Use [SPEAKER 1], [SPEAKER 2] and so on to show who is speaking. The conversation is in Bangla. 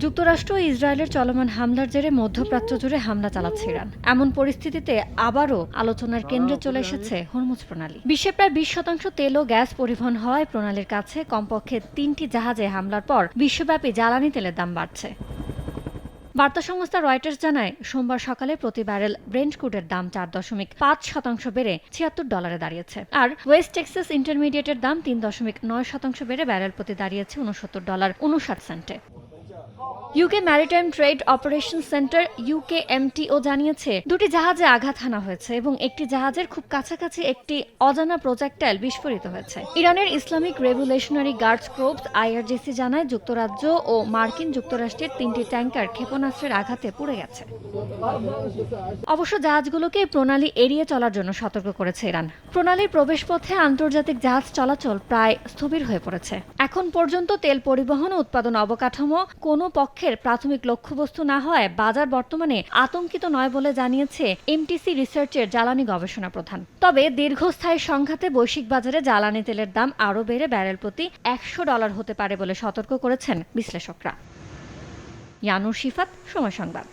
[SPEAKER 1] যুক্তরাষ্ট্র ও ইসরায়েলের চলমান হামলার জেরে মধ্যপ্রাচ্য জুড়ে হামলা চালাচ্ছে ইরান। এমন পরিস্থিতিতে আবারও আলোচনার কেন্দ্রে চলে এসেছে হরমুজ প্রণালী। বিশ্বে প্রায় 20% তেল ও গ্যাস পরিবহন হওয়ায় প্রণালীর কাছে কমপক্ষে 3টি জাহাজে হামলার পর বিশ্বব্যাপী জ্বালানি তেলের দাম বাড়ছে। বার্তা সংস্থা রয়টার্স জানায়, সোমবার সকালে প্রতি ব্যারেল ব্রেন্ট ক্রুডের দাম 4.5% বেড়ে $76 দাঁড়িয়েছে। আর ওয়েস্ট টেক্সাস ইন্টারমিডিয়েটের দাম 3.9% বেড়ে ব্যারেল প্রতি দাঁড়িয়েছে $69.59। UK maritime trade operation centre (UKMTO) জানিয়েছে, দুটি জাহাজে আঘাত হানা হয়েছে এবং একটি জাহাজের খুব কাছাকাছি একটি অজানা প্রজেক্টাইল বিস্ফোরিত হয়েছে। ইরানের Islamic revolutionary guards crops (IRGC) জানায়, যুক্তরাজ্য ও মার্কিন যুক্তরাষ্ট্রের 3টি ট্যাঙ্কার ক্ষেপণাস্ত্রের আঘাতে পুড়ে গেছে। অবশ্য জাহাজগুলোকে এই প্রণালী এড়িয়ে চলার জন্য সতর্ক করেছে ইরান। প্রণালীর প্রবেশপথে আন্তর্জাতিক জাহাজ চলাচল প্রায় স্থবির হয়ে পড়েছে। এখন পর্যন্ত তেল পরিবহন ও উৎপাদন অবকাঠামো কোনো পক্ষের প্রাথমিক লক্ষ্যবস্তু না হওয়ায় বাজার বর্তমানে আতঙ্কিত নয় বলে জানিয়েছে এমটিসি রিসার্চের জ্বালানি গবেষণা প্রধান। তবে দীর্ঘস্থায়ী সংঘাতে বৈশ্বিক বাজারে জ্বালানি তেলের দাম আরও বেড়ে ব্যারেল প্রতি $100 হতে পারে বলে সতর্ক করেছেন বিশ্লেষকরা। ইয়ানুর শিফাত, সময় সংবাদ।